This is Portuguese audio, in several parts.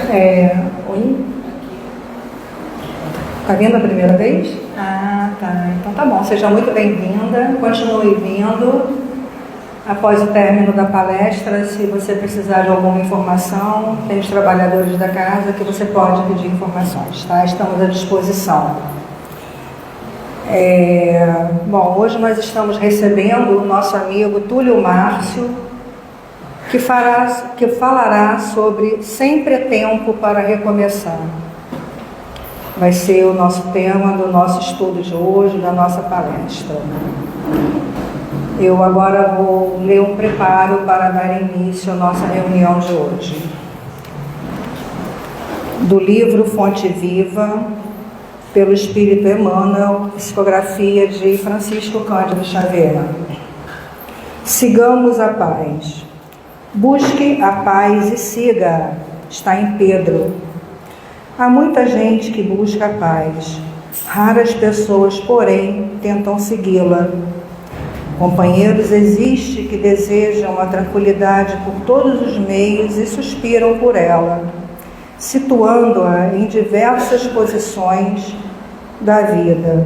Oi? Está vindo a primeira vez? Ah, tá. Então tá bom. Seja muito bem-vinda. Continue vindo. Após o término da palestra, se você precisar de alguma informação, tem os trabalhadores da casa que você pode pedir informações, tá? Estamos à disposição. Bom, hoje nós estamos recebendo o nosso amigo Túlio Márcio, que falará sobre Sempre é Tempo para Recomeçar. Vai ser o nosso tema do nosso estudo de hoje, da nossa palestra. Eu agora vou ler um preparo para dar início à nossa reunião de hoje. Do livro Fonte Viva, pelo Espírito Emmanuel, psicografia de Francisco Cândido Xavier. Sigamos a paz. Busque a paz e siga. Está em Pedro. Há muita gente que busca a paz. Raras pessoas, porém, tentam segui-la. Companheiros existem que desejam a tranquilidade por todos os meios e suspiram por ela, situando-a em diversas posições da vida.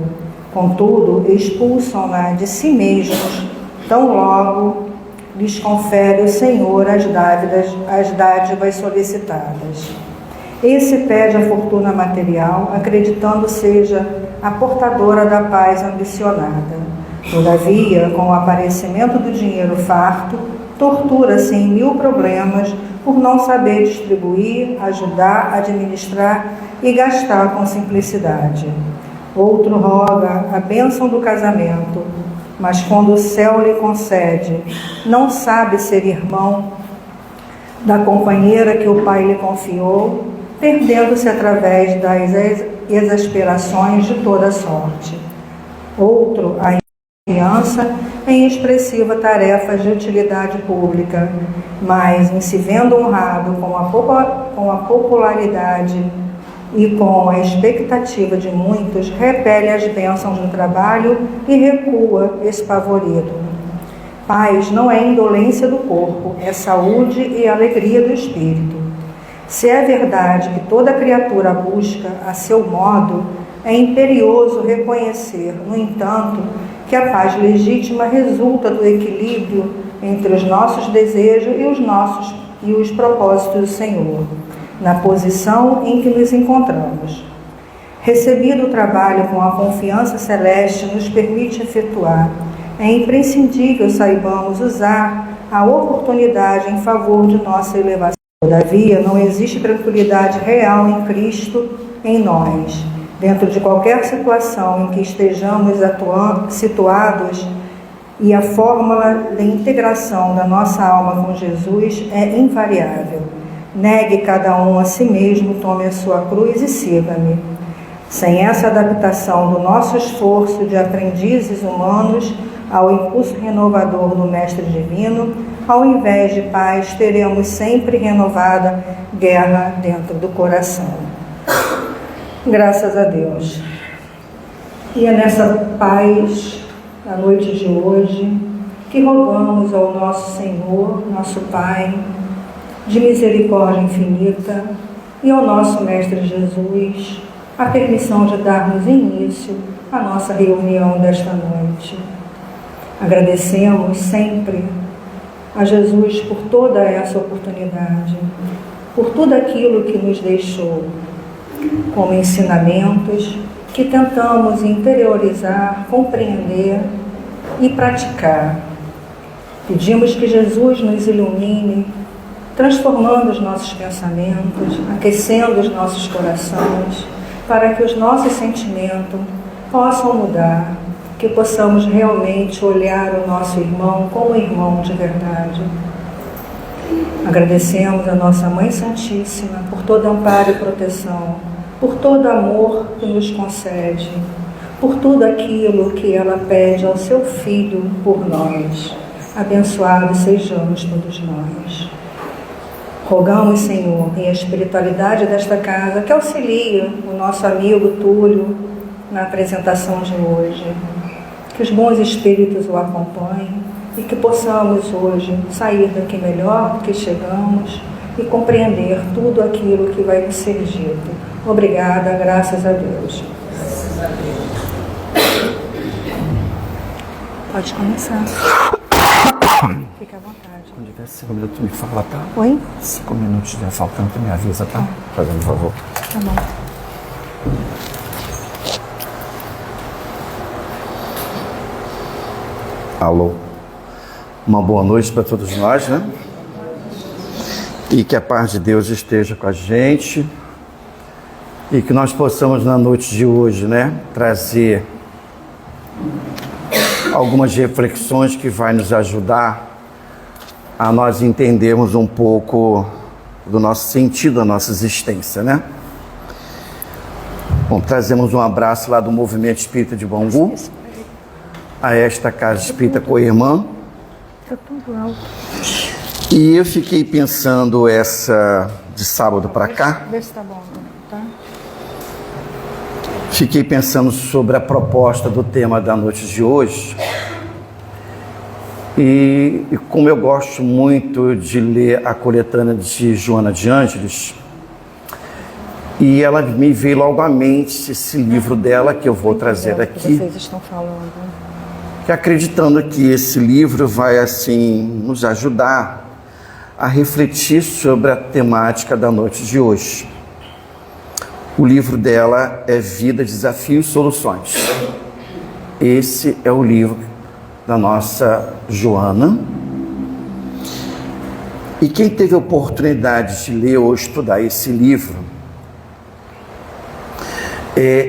Contudo, expulsam-na de si mesmos, tão logo lhes confere o Senhor as dádivas solicitadas. Esse pede a fortuna material, acreditando seja a portadora da paz ambicionada. Todavia, com o aparecimento do dinheiro farto, tortura-se em 1000 problemas por não saber distribuir, ajudar, administrar e gastar com simplicidade. Outro roga a bênção do casamento, mas quando o céu lhe concede, não sabe ser irmão da companheira que o pai lhe confiou, perdendo-se através das exasperações de toda sorte. Outro, a confiança em expressiva tarefas de utilidade pública, mas em se vendo honrado com a popularidade e com a expectativa de muitos, repele as bênçãos do trabalho e recua espavorido. Paz não é indolência do corpo, é saúde e alegria do espírito. Se é verdade que toda criatura busca a seu modo, é imperioso reconhecer, no entanto, que a paz legítima resulta do equilíbrio entre os nossos desejos e os propósitos do Senhor, na posição em que nos encontramos. Recebido o trabalho com a confiança celeste nos permite efetuar, é imprescindível saibamos usar a oportunidade em favor de nossa elevação. Todavia, não existe tranquilidade real em Cristo em nós. Dentro de qualquer situação em que estejamos situados, e a fórmula de integração da nossa alma com Jesus é invariável. Negue cada um a si mesmo, tome a sua cruz e siga-me. Sem essa adaptação do nosso esforço de aprendizes humanos ao impulso renovador do Mestre Divino, ao invés de paz, teremos sempre renovada guerra dentro do coração. Graças a Deus. E é nessa paz, na noite de hoje, que rogamos ao nosso Senhor, nosso Pai, de misericórdia infinita, e ao nosso Mestre Jesus, a permissão de darmos início à nossa reunião desta noite. Agradecemos sempre a Jesus por toda essa oportunidade, por tudo aquilo que nos deixou, como ensinamentos que tentamos interiorizar, compreender e praticar. Pedimos que Jesus nos ilumine, transformando os nossos pensamentos, aquecendo os nossos corações, para que os nossos sentimentos possam mudar, que possamos realmente olhar o nosso irmão como irmão de verdade. Agradecemos a nossa Mãe Santíssima por todo amparo e proteção, por todo amor que nos concede, por tudo aquilo que ela pede ao seu Filho por nós. Abençoados sejamos todos nós. Rogamos, Senhor, em a espiritualidade desta casa, que auxilie o nosso amigo Túlio na apresentação de hoje. Que os bons espíritos o acompanhem e que possamos hoje sair daqui melhor do que chegamos, e compreender tudo aquilo que vai nos ser dito. Obrigada, graças a Deus. Graças a Deus. Pode começar. Fica à vontade. Quando tiver 5 minutos, me fala, tá? Oi? 5 minutos já faltando, tu me avisa, tá? Fazendo um favor. Tá bom. Alô. Uma boa noite para todos nós, né? E que a paz de Deus esteja com a gente. E que nós possamos, na noite de hoje, né, trazer algumas reflexões que vai nos ajudar a nós entendermos um pouco do nosso sentido, da nossa existência, né? Bom, trazemos um abraço lá do Movimento Espírita de Bangu, a esta Casa Espírita Coirmã. Tá tudo alto. E eu fiquei pensando de sábado para cá, Vê se tá bom, tá? fiquei pensando sobre a proposta do tema da noite de hoje. E como eu gosto muito de ler a coletânea de Joana de Ângeles, e ela me veio logo à mente esse livro dela que eu vou trazer aqui. Vocês estão falando. Que acreditando que esse livro vai assim nos ajudar a refletir sobre a temática da noite de hoje. O livro dela é Vida, Desafios e Soluções. Esse é o livro da nossa Joana. E quem teve a oportunidade de ler ou estudar esse livro,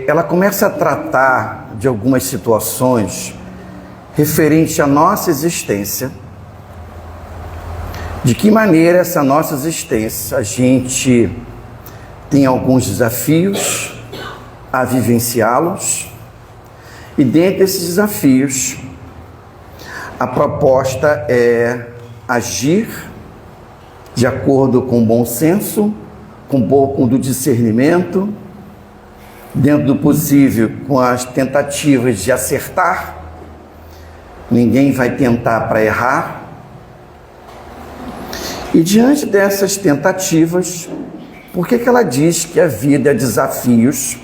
ela começa a tratar de algumas situações referente à nossa existência, de que maneira essa nossa existência a gente tem alguns desafios a vivenciá-los, e dentre esses desafios a proposta é agir de acordo com o bom senso, com um pouco do discernimento, dentro do possível, com as tentativas de acertar. Ninguém vai tentar para errar. E diante dessas tentativas, por que ela diz que a vida é desafios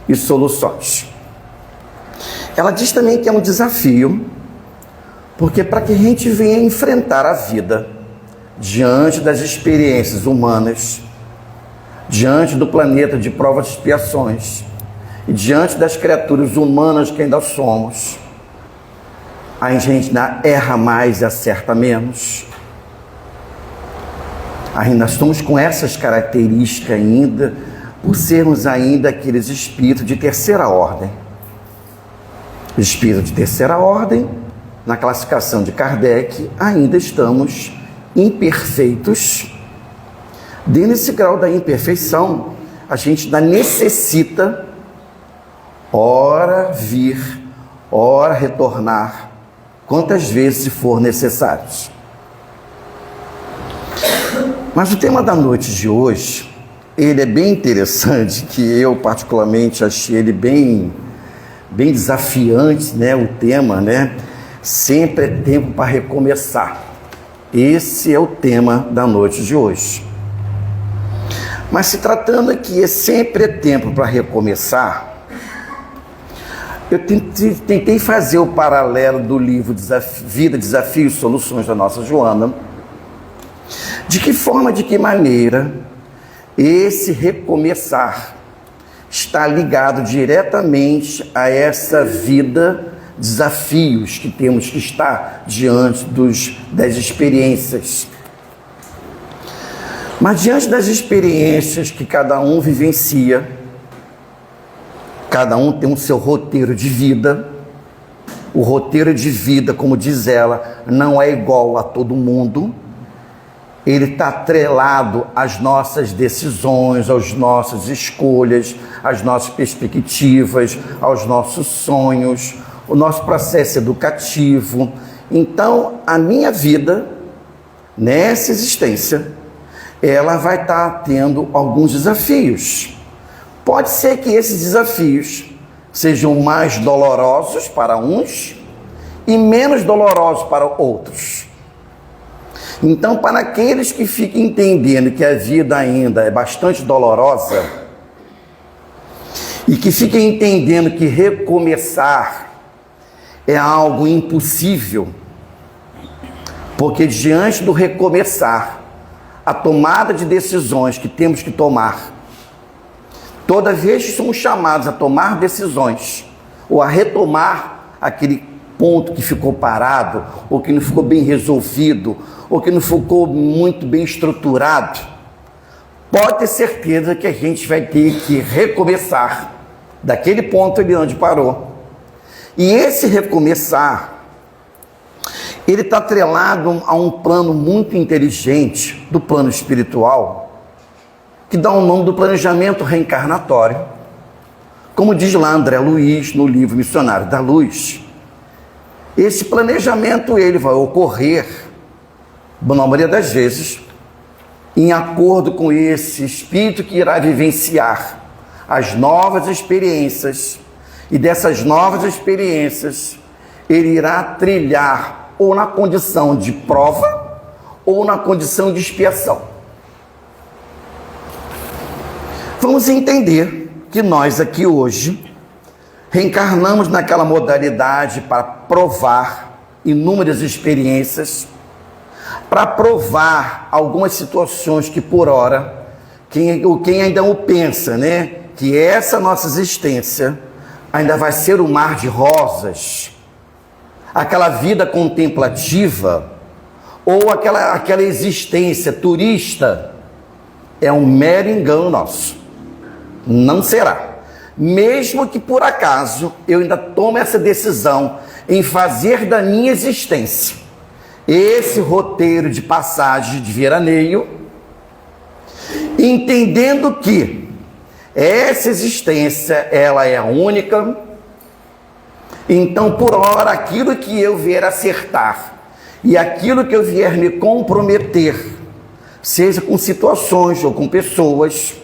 e soluções? Ela diz também que é um desafio, porque para que a gente venha enfrentar a vida diante das experiências humanas, diante do planeta de provas e expiações, e diante das criaturas humanas que ainda somos, a gente erra mais e acerta menos. Ainda estamos com essas características ainda, por sermos ainda aqueles espíritos de terceira ordem. Espírito de terceira ordem, na classificação de Kardec, ainda estamos imperfeitos. Dentro desse grau da imperfeição, a gente ainda necessita, ora vir, ora retornar, quantas vezes for necessário. Mas o tema da noite de hoje, ele é bem interessante, que eu particularmente achei ele bem desafiante, né? O tema, né? Sempre é tempo para recomeçar. Esse é o tema da noite de hoje. Mas se tratando aqui, sempre é tempo para recomeçar, eu tentei fazer o paralelo do livro Vida, Desafios e Soluções da nossa Joana. De que forma, de que maneira esse recomeçar está ligado diretamente a essa vida, desafios que temos que estar diante das experiências. Mas diante das experiências que cada um vivencia, cada um tem o seu roteiro de vida. O roteiro de vida, como diz ela, não é igual a todo mundo. Ele está atrelado às nossas decisões, às nossas escolhas, às nossas perspectivas, aos nossos sonhos, o nosso processo educativo. Então, a minha vida, nessa existência, ela vai estar tendo alguns desafios. Pode ser que esses desafios sejam mais dolorosos para uns e menos dolorosos para outros. Então, para aqueles que ficam entendendo que a vida ainda é bastante dolorosa e que fiquem entendendo que recomeçar é algo impossível, porque diante do recomeçar, a tomada de decisões que temos que tomar, toda vez que somos chamados a tomar decisões ou a retomar aquele ponto que ficou parado, ou que não ficou bem resolvido, ou que não ficou muito bem estruturado, pode ter certeza que a gente vai ter que recomeçar daquele ponto ali onde parou. E esse recomeçar, ele está atrelado a um plano muito inteligente do plano espiritual, que dá o nome do planejamento reencarnatório. Como diz lá André Luiz no livro Missionário da Luz, esse planejamento ele vai ocorrer, na maioria das vezes, em acordo com esse espírito que irá vivenciar as novas experiências, e dessas novas experiências ele irá trilhar ou na condição de prova ou na condição de expiação. Vamos entender que nós aqui hoje reencarnamos naquela modalidade para provar inúmeras experiências, para provar algumas situações que por hora, quem ainda o pensa, né, que essa nossa existência ainda vai ser um mar de rosas, aquela vida contemplativa, ou aquela existência turista, é um mero engano nosso. Não será. Mesmo que por acaso eu ainda tome essa decisão em fazer da minha existência esse roteiro de passagem de veraneio, entendendo que essa existência ela é única, então por hora aquilo que eu vier acertar e aquilo que eu vier me comprometer, seja com situações ou com pessoas,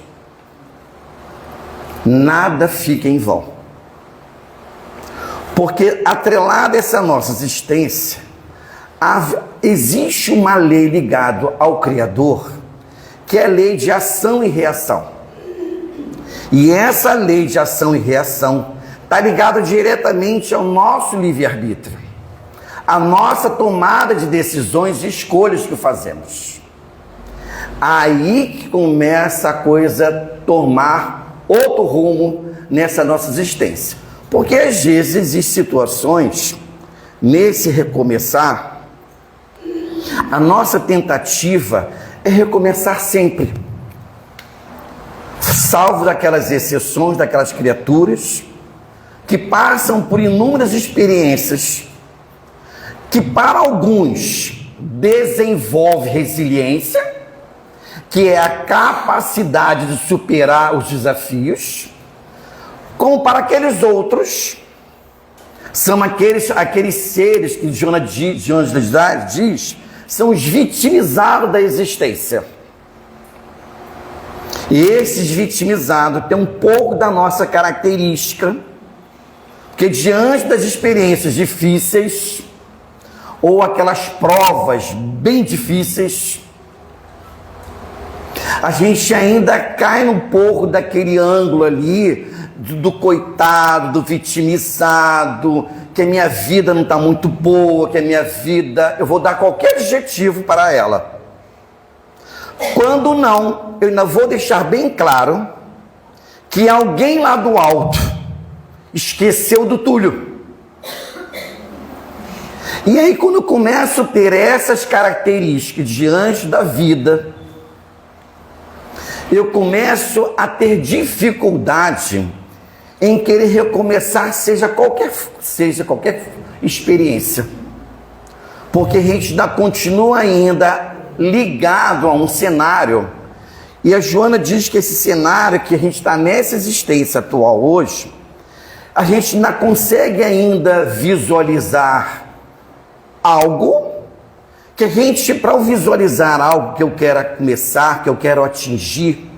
nada fica em vão. Porque atrelada a essa nossa existência, existe uma lei ligada ao Criador, que é a lei de ação e reação. E essa lei de ação e reação está ligada diretamente ao nosso livre-arbítrio, a nossa tomada de decisões e escolhas que fazemos. Aí que começa a coisa tomar outro rumo nessa nossa existência. Porque às vezes existem situações, nesse recomeçar, a nossa tentativa é recomeçar sempre. Salvo daquelas exceções, daquelas criaturas que passam por inúmeras experiências, que para alguns desenvolve resiliência, que é a capacidade de superar os desafios, como para aqueles outros, são aqueles seres que Jonas diz, são os vitimizados da existência. E esses vitimizados têm um pouco da nossa característica, porque diante das experiências difíceis, ou aquelas provas bem difíceis, a gente ainda cai um pouco daquele ângulo ali, do coitado, do vitimizado, que a minha vida não está muito boa, que a minha vida, eu vou dar qualquer adjetivo para ela. Quando não, eu ainda vou deixar bem claro que alguém lá do alto esqueceu do Túlio. E aí quando eu começo a ter essas características diante da vida, eu começo a ter dificuldade em querer recomeçar, seja qualquer experiência. Porque a gente ainda continua ainda ligado a um cenário. E a Joana diz que esse cenário que a gente está nessa existência atual hoje, a gente ainda consegue ainda visualizar algo que a gente, para visualizar algo que eu quero começar, que eu quero atingir,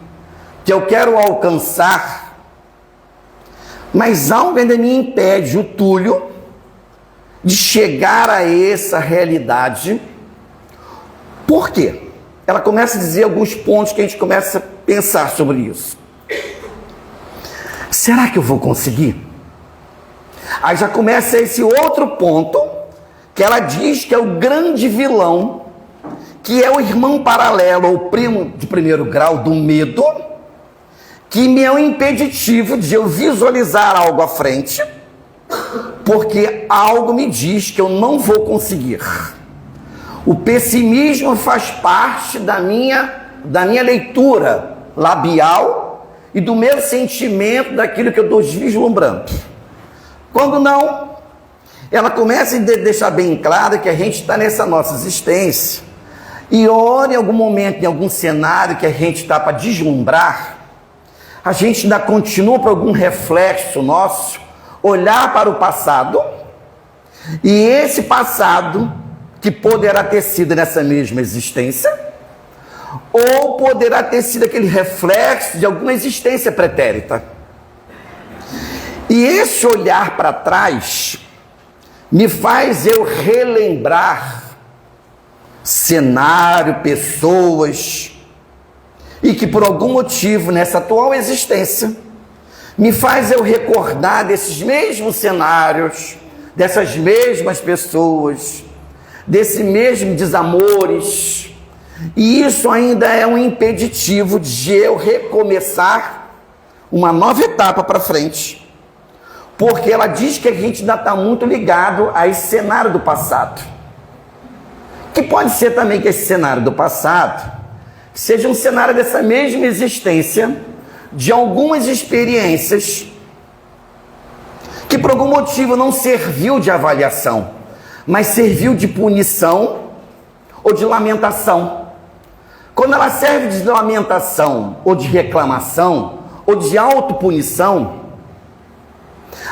que eu quero alcançar, mas algo ainda me impede, o Túlio, de chegar a essa realidade, Por quê? Ela começa a dizer alguns pontos que a gente começa a pensar sobre isso. Será que eu vou conseguir? Aí já começa esse outro ponto, que ela diz que é o grande vilão, que é o irmão paralelo, ou primo de primeiro grau do medo, que me é um impeditivo de eu visualizar algo à frente, porque algo me diz que eu não vou conseguir. O pessimismo faz parte da minha leitura labial e do meu sentimento daquilo que eu estou vislumbrando. Quando não, ela começa a deixar bem claro que a gente está nessa nossa existência e ora em algum momento, em algum cenário que a gente está para deslumbrar, a gente ainda continua por algum reflexo nosso, olhar para o passado, e esse passado, que poderá ter sido nessa mesma existência, ou poderá ter sido aquele reflexo de alguma existência pretérita. E esse olhar para trás me faz eu relembrar cenário, pessoas, e que por algum motivo nessa atual existência me faz eu recordar desses mesmos cenários, dessas mesmas pessoas, desse mesmo desamores, e isso ainda é um impeditivo de eu recomeçar uma nova etapa para frente, porque ela diz que a gente ainda está muito ligado a esse cenário do passado, que pode ser também que esse cenário do passado seja um cenário dessa mesma existência, de algumas experiências que por algum motivo não serviu de avaliação, mas serviu de punição ou de lamentação. Quando ela serve de lamentação ou de reclamação ou de autopunição,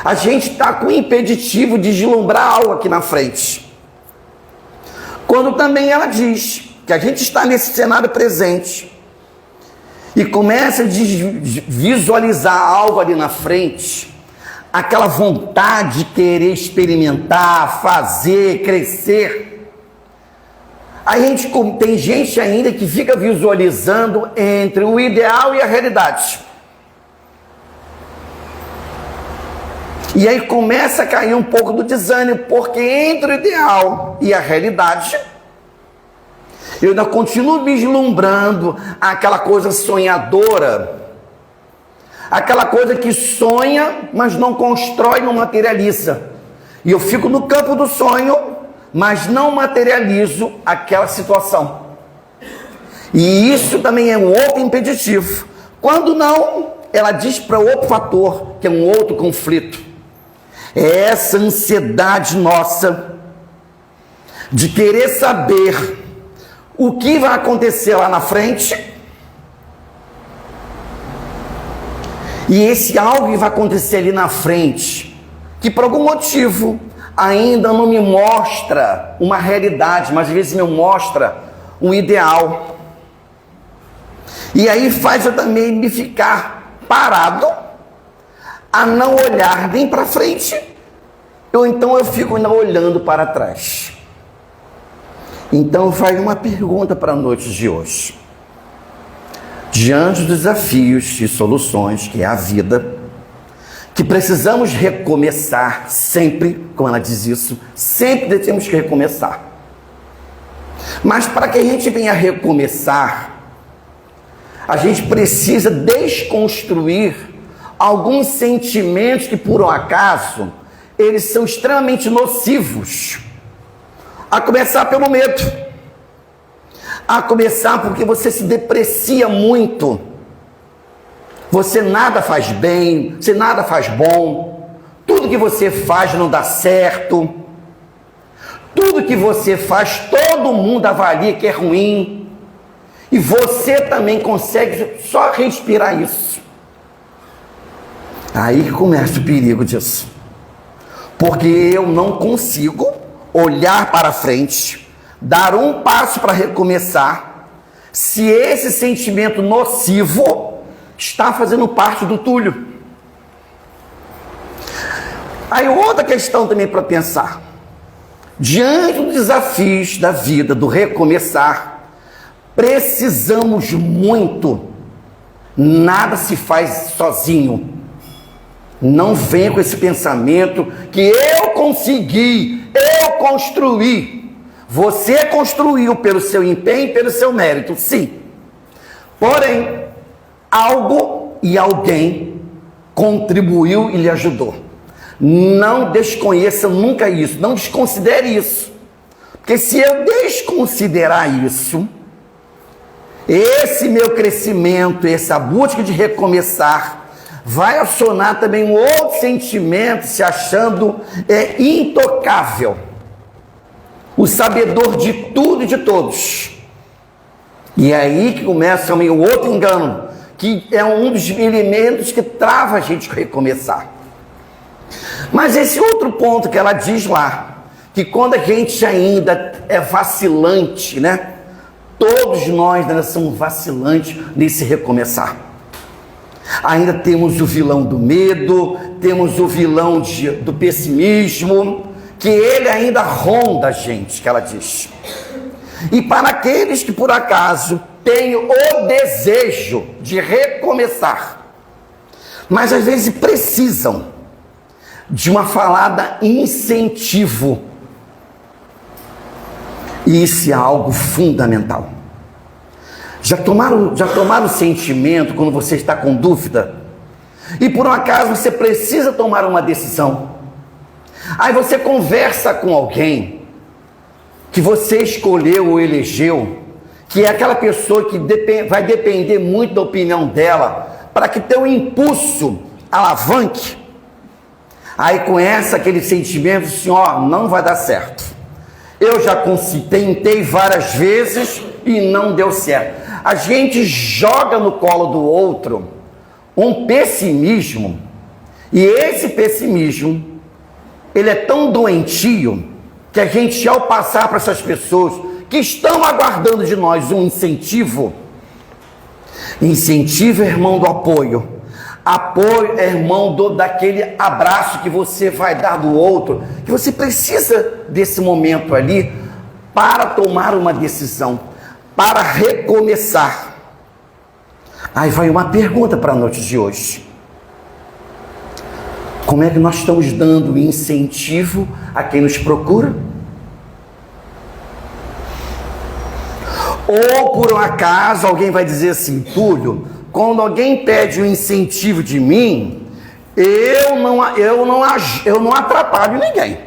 a gente está com o impeditivo de vislumbrar algo aqui na frente. Quando também ela diz que a gente está nesse cenário presente e começa a visualizar algo ali na frente, aquela vontade de querer experimentar, fazer, crescer. A gente tem gente ainda que fica visualizando entre o ideal e a realidade. E aí começa a cair um pouco do desânimo, porque entre o ideal e a realidade, eu ainda continuo vislumbrando aquela coisa sonhadora, aquela coisa que sonha, mas não constrói, não materializa. E eu fico no campo do sonho, mas não materializo aquela situação. E isso também é um outro impeditivo. Quando não, ela diz para outro fator, que é um outro conflito. É essa ansiedade nossa de querer saber o que vai acontecer lá na frente, e esse algo que vai acontecer ali na frente, que por algum motivo ainda não me mostra uma realidade, mas às vezes me mostra um ideal. E aí faz eu também me ficar parado, a não olhar nem para frente, ou então eu fico ainda olhando para trás. Então faz uma pergunta para a noite de hoje. Diante dos desafios e soluções que é a vida, que precisamos recomeçar sempre, como ela diz isso, sempre temos que recomeçar. Mas para que a gente venha recomeçar, a gente precisa desconstruir alguns sentimentos que, por um acaso, eles são extremamente nocivos. A começar pelo medo. A começar porque você se deprecia muito. Você nada faz bem, você nada faz bom. Tudo que você faz não dá certo. Tudo que você faz, todo mundo avalia que é ruim. E você também consegue só respirar isso. Aí começa o perigo disso. Porque eu não consigo olhar para frente, dar um passo para recomeçar, se esse sentimento nocivo está fazendo parte do túlio. Aí outra questão também para pensar. Diante dos desafios da vida, do recomeçar, Precisamos muito. Nada se faz sozinho. Não venha com esse pensamento que eu consegui, eu construí. Você construiu pelo seu empenho e pelo seu mérito, sim. Porém, algo e alguém contribuiu e lhe ajudou. Não desconheça nunca isso, não desconsidere isso. Porque se eu desconsiderar isso, esse meu crescimento, essa busca de recomeçar, vai acionar também um outro sentimento, se achando intocável, o sabedor de tudo e de todos. E é aí que começa também o outro engano, que é um dos elementos que trava a gente a recomeçar. Mas esse outro ponto que ela diz lá, que quando a gente ainda é vacilante, né? Todos nós ainda somos vacilantes nesse recomeçar. Ainda temos o vilão do medo, temos o vilão do pessimismo, que ele ainda ronda a gente, que ela diz. E para aqueles que por acaso têm o desejo de recomeçar, mas às vezes precisam de uma falada incentivo, e isso é algo fundamental. Já tomaram o sentimento quando você está com dúvida? E por um acaso você precisa tomar uma decisão. Aí você conversa com alguém que você escolheu ou elegeu, que é aquela pessoa que vai depender muito da opinião dela, para que teu impulso alavanque. Aí começa aquele sentimento assim, ó, não vai dar certo. Eu já tentei várias vezes e não deu certo. A gente joga no colo do outro um pessimismo, e esse pessimismo, ele é tão doentio, que a gente, ao passar para essas pessoas que estão aguardando de nós um incentivo é irmão do apoio. Apoio é irmão daquele abraço que você vai dar do outro, que você precisa desse momento ali para tomar uma decisão, para recomeçar. Aí vai uma pergunta para a noite de hoje. Como é que nós estamos dando incentivo a quem nos procura? Ou por um acaso alguém vai dizer assim, Túlio, quando alguém pede um incentivo de mim, eu não atrapalho ninguém.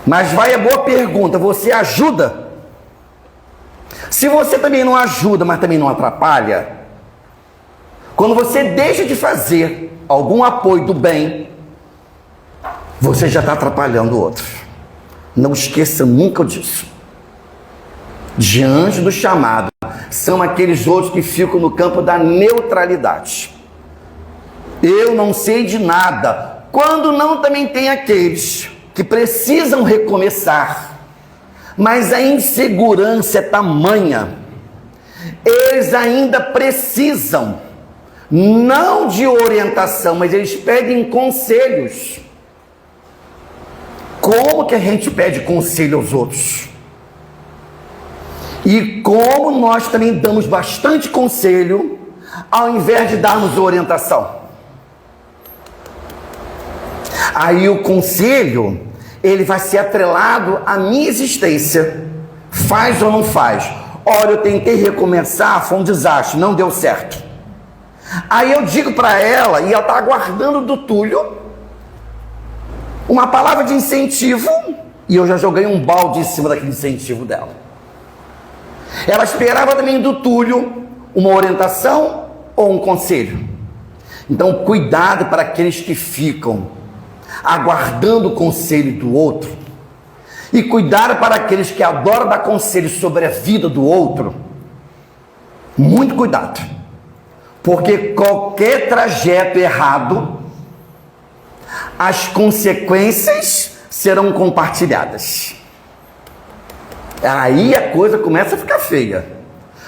Mas vai a boa pergunta, você ajuda? Se você também não ajuda, mas também não atrapalha, quando você deixa de fazer algum apoio do bem, você já está atrapalhando o outro. Não esqueça nunca disso. Diante do chamado, são aqueles outros que ficam no campo da neutralidade. Eu não sei de nada. Quando não, também tem aqueles que precisam recomeçar, mas a insegurança é tamanha, eles ainda precisam, não de orientação, mas eles pedem conselhos. Como que a gente pede conselho aos outros? E como nós também damos bastante conselho, ao invés de darmos orientação. Aí o conselho, ele vai ser atrelado à minha existência. Faz ou não faz? Olha, eu tentei recomeçar, foi um desastre, não deu certo. Aí eu digo para ela, e ela está aguardando do Túlio uma palavra de incentivo, e eu já joguei um balde em cima daquele incentivo dela. Ela esperava também do Túlio uma orientação ou um conselho. Então, cuidado para aqueles que ficam aguardando o conselho do outro, e cuidado para aqueles que adoram dar conselho sobre a vida do outro. Muito cuidado, porque qualquer trajeto errado, as consequências serão compartilhadas. Aí a coisa começa a ficar feia.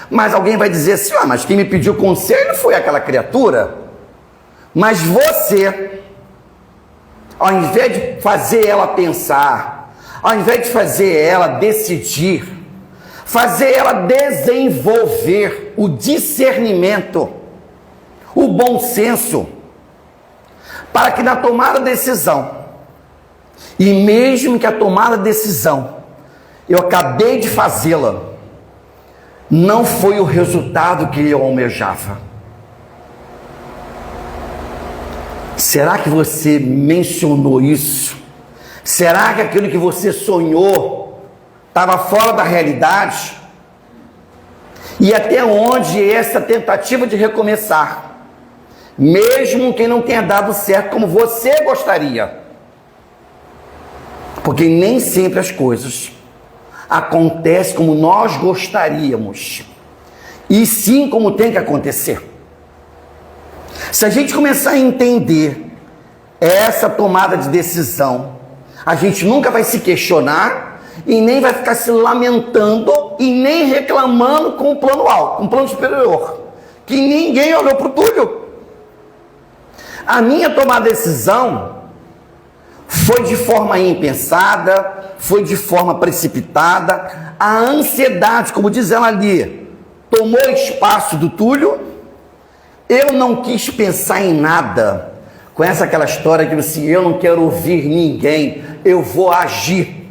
Mas alguém vai dizer assim, mas quem me pediu conselho foi aquela criatura. Mas você, ao invés de fazer ela pensar, ao invés de fazer ela decidir, fazer ela desenvolver o discernimento, o bom senso, para que na tomada de decisão, e mesmo que a tomada de decisão, eu acabei de fazê-la, não foi o resultado que eu almejava. Será que você mencionou isso? Será que aquilo que você sonhou estava fora da realidade? E até onde essa tentativa de recomeçar, mesmo que não tenha dado certo como você gostaria? Porque nem sempre as coisas acontecem como nós gostaríamos, e sim como tem que acontecer. Se a gente começar a entender essa tomada de decisão, a gente nunca vai se questionar e nem vai ficar se lamentando e nem reclamando com o plano alto, com o plano superior, que ninguém olhou para o Túlio. A minha tomada de decisão foi de forma impensada, foi de forma precipitada. A ansiedade, como diz ela ali, tomou espaço do Túlio. Eu não quis pensar em nada. Conhece aquela história que assim, eu não quero ouvir ninguém, eu vou agir.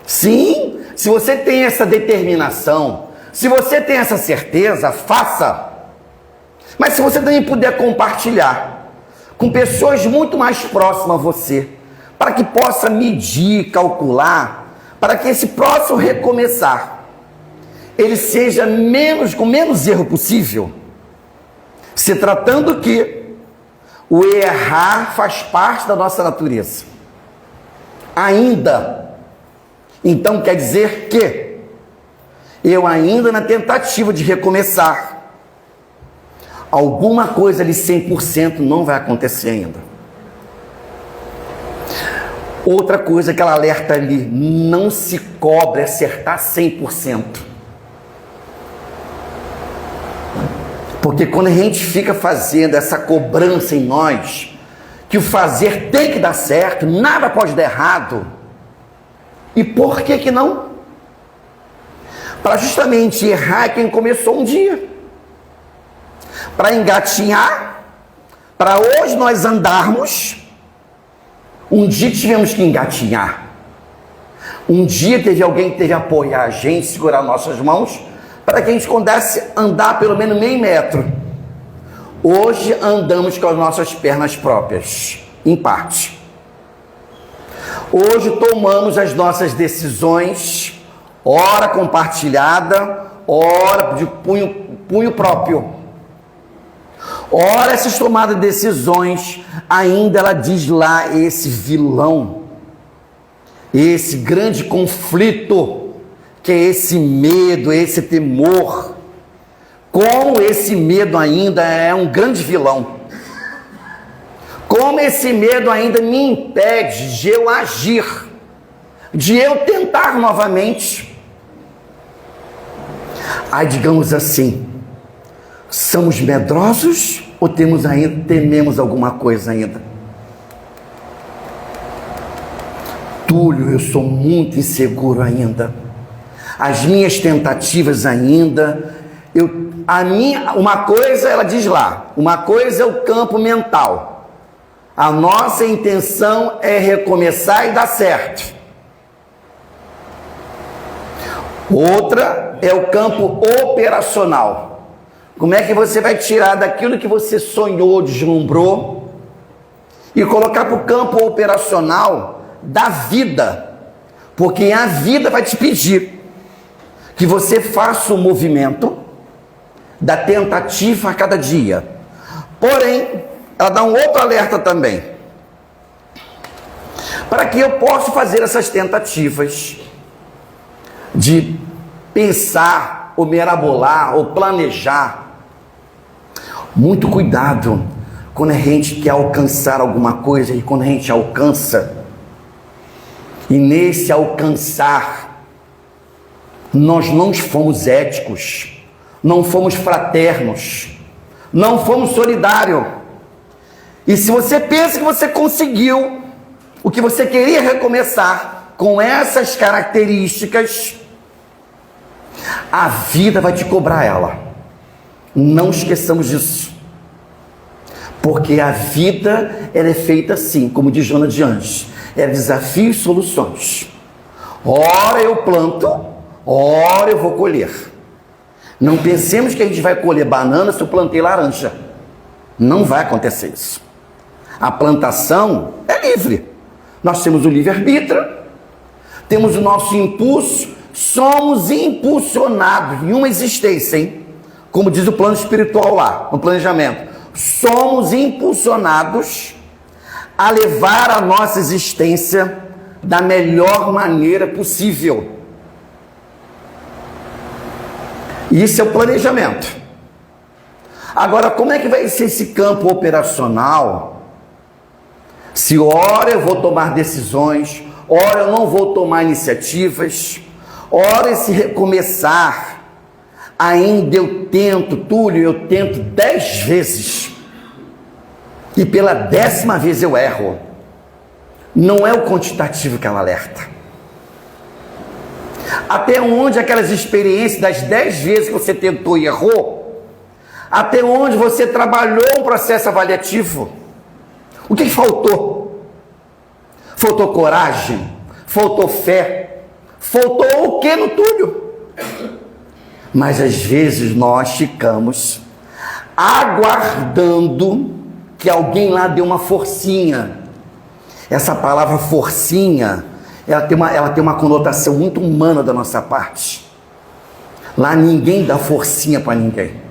Sim, se você tem essa determinação, se você tem essa certeza, faça. Mas se você também puder compartilhar com pessoas muito mais próximas a você, para que possa medir, calcular, para que esse próximo recomeçar, ele seja com menos erro possível, se tratando que o errar faz parte da nossa natureza. Ainda. Então quer dizer que eu ainda na tentativa de recomeçar, alguma coisa ali 100% não vai acontecer ainda. Outra coisa que ela alerta ali, não se cobre acertar 100%. Porque quando a gente fica fazendo essa cobrança em nós, que o fazer tem que dar certo, nada pode dar errado. E por que não? Para justamente errar quem começou um dia. Para engatinhar, para hoje nós andarmos. Um dia tivemos que engatinhar. Um dia teve alguém que teve que apoiar a gente, segurar nossas mãos, para que a gente pudesse andar pelo menos meio metro. Hoje andamos com as nossas pernas próprias, em parte. Hoje tomamos as nossas decisões, ora compartilhada, ora de punho próprio. Ora, essas tomadas de decisões, ainda ela diz lá esse vilão, esse grande conflito, que é esse medo, esse temor. Como esse medo ainda é um grande vilão. Como esse medo ainda me impede de eu agir, de eu tentar novamente. Aí, digamos assim, somos medrosos ou tememos alguma coisa ainda? Túlio, eu sou muito inseguro ainda. As minhas tentativas ainda, uma coisa ela diz lá, uma coisa é o campo mental. A nossa intenção é recomeçar e dar certo. Outra é o campo operacional. Como é que você vai tirar daquilo que você sonhou, deslumbrou, e colocar para o campo operacional da vida? Porque a vida vai te pedir que você faça o movimento da tentativa a cada dia. Porém, ela dá um outro alerta também. Para que eu possa fazer essas tentativas de pensar, ou mirabolar, ou planejar, muito cuidado quando a gente quer alcançar alguma coisa e quando a gente alcança, e nesse alcançar, nós não fomos éticos, não fomos fraternos, não fomos solidários. E se você pensa que você conseguiu o que você queria recomeçar com essas características, A vida vai te cobrar ela. Não esqueçamos disso. Porque a vida, ela é feita assim, como diz Joana de Anjos. É desafios e soluções. Ora eu planto, ora eu vou colher. Não pensemos que a gente vai colher banana se eu plantei laranja. Não vai acontecer isso. A plantação é livre. Nós temos o livre-arbítrio, temos o nosso impulso, somos impulsionados em uma existência, hein? Como diz o plano espiritual lá, no planejamento. Somos impulsionados a levar a nossa existência da melhor maneira possível. Isso é o planejamento. Agora, como é que vai ser esse campo operacional? Se ora eu vou tomar decisões, ora eu não vou tomar iniciativas, ora esse recomeçar, ainda eu tento, Túlio, eu tento 10 vezes, e pela 10ª vez eu erro. Não é o quantitativo que ela alerta. Até onde aquelas experiências das 10 vezes que você tentou e errou, até onde você trabalhou um processo avaliativo, o que faltou? Faltou coragem? Faltou fé? Faltou o que no Túlio? Mas às vezes nós ficamos aguardando que alguém lá dê uma forcinha. Essa palavra forcinha, ela tem uma conotação muito humana da nossa parte. Lá ninguém dá forcinha para ninguém.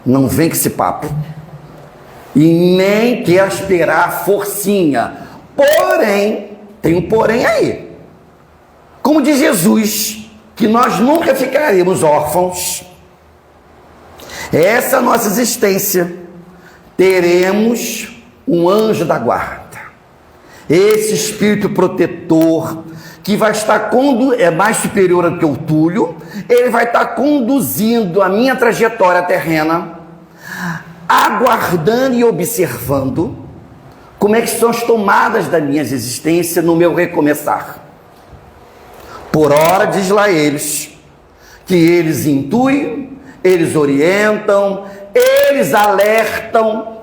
Não vem com esse papo. E nem quer esperar forcinha. Porém, tem um porém aí. Como diz Jesus, que nós nunca ficaremos órfãos. Essa nossa existência, teremos um anjo da guarda. Esse espírito protetor, que vai estar é mais superior do que o Túlio, ele vai estar conduzindo a minha trajetória terrena, aguardando e observando como é que são as tomadas da minha existência no meu recomeçar. Por ora, diz lá eles, que eles intuem, eles orientam, eles alertam,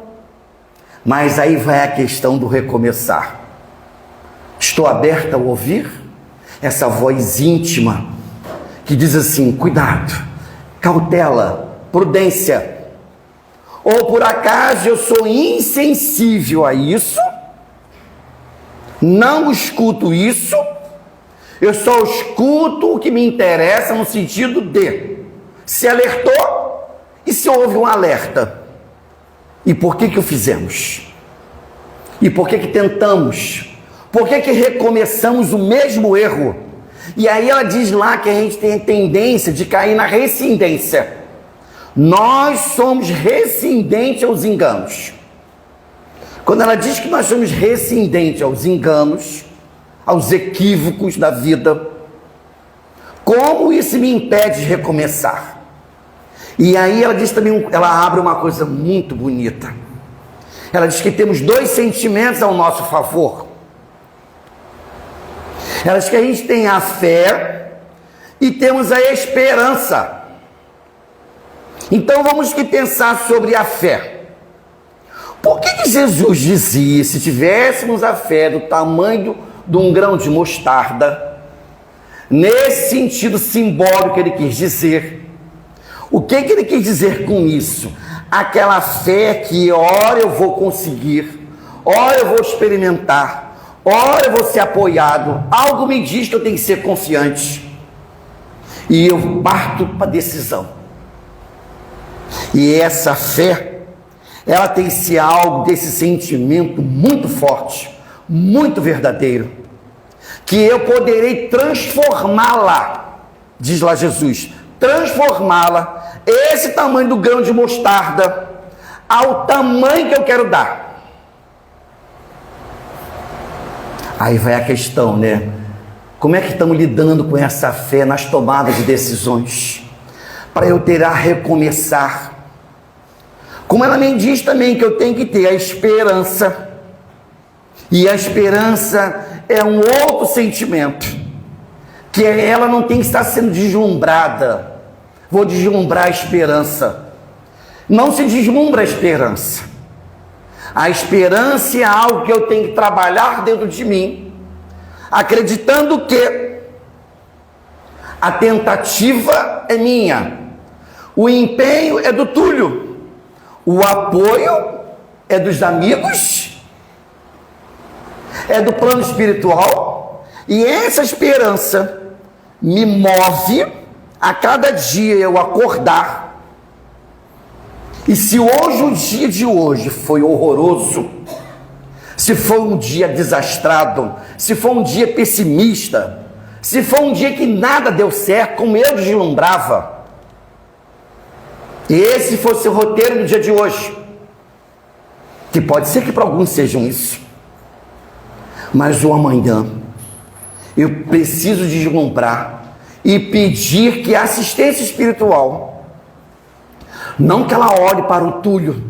mas aí vai a questão do recomeçar. Estou aberta a ouvir essa voz íntima que diz assim: cuidado, cautela, prudência. Ou por acaso eu sou insensível a isso, não escuto isso, eu só escuto o que me interessa no sentido de se alertou e se houve um alerta. E por que o fizemos? E por que tentamos? Por que recomeçamos o mesmo erro? E aí ela diz lá que a gente tem a tendência de cair na rescindência. Nós somos rescindentes aos enganos. Quando ela diz que nós somos rescindentes aos enganos, aos equívocos da vida, como isso me impede de recomeçar? E aí ela diz também, ela abre uma coisa muito bonita. Ela diz que temos 2 sentimentos ao nosso favor. Ela diz que a gente tem a fé e temos a esperança. Então vamos pensar sobre a fé. Por que Jesus dizia, se tivéssemos a fé do tamanho de um grão de mostarda, nesse sentido simbólico que ele quis dizer? O que ele quis dizer com isso? Aquela fé que ora eu vou conseguir, ora eu vou experimentar, ora eu vou ser apoiado, algo me diz que eu tenho que ser confiante, e eu parto para a decisão. E essa fé, ela tem que ser algo desse sentimento muito forte, muito verdadeiro, que eu poderei transformá-la, diz lá Jesus, transformá-la, esse tamanho do grão de mostarda, ao tamanho que eu quero dar. Aí vai a questão, né? Como é que estamos lidando com essa fé nas tomadas de decisões? Para eu ter a recomeçar. Como ela me diz também que eu tenho que ter a esperança. E a esperança é um outro sentimento. Que ela não tem que estar sendo deslumbrada. vou deslumbrar a esperança. Não se deslumbra a esperança. A esperança é algo que eu tenho que trabalhar dentro de mim, acreditando que a tentativa é minha, o empenho é do Túlio, o apoio é dos amigos, é do plano espiritual, e essa esperança me move a cada dia eu acordar. E se hoje, o dia de hoje foi horroroso, se foi um dia desastrado, se foi um dia pessimista, se foi um dia que nada deu certo, como eu deslumbrava, e esse fosse o roteiro do dia de hoje, que pode ser que para alguns sejam isso, mas o amanhã, eu preciso deslumbrar e pedir que a assistência espiritual, não que ela olhe para o Túlio,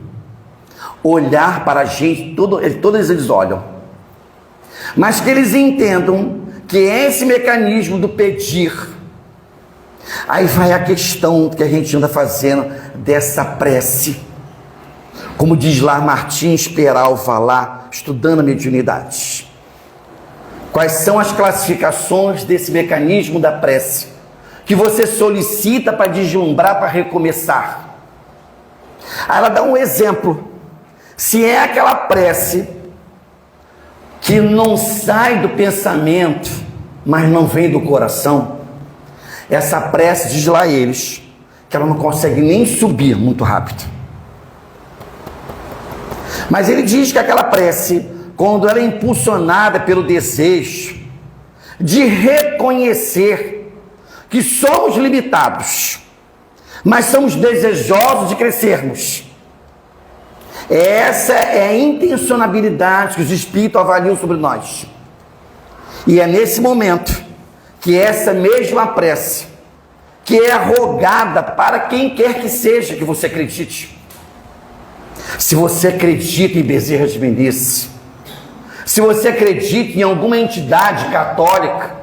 olhar para a gente, todos eles olham, mas que eles entendam que esse mecanismo do pedir, aí vai a questão que a gente anda fazendo dessa prece, como diz lá Martins Peralva lá, estudando a mediunidade. Quais são as classificações desse mecanismo da prece, que você solicita para deslumbrar, para recomeçar? Aí ela dá um exemplo. Se é aquela prece que não sai do pensamento, mas não vem do coração, essa prece, diz lá eles, que ela não consegue nem subir muito rápido. Mas ele diz que aquela prece, quando ela é impulsionada pelo desejo de reconhecer que somos limitados, mas somos desejosos de crescermos. Essa é a intencionalidade que os Espíritos avaliam sobre nós. E é nesse momento que essa mesma prece, que é rogada para quem quer que seja que você acredite. Se você acredita em Bezerra de Menezes, se você acredita em alguma entidade católica,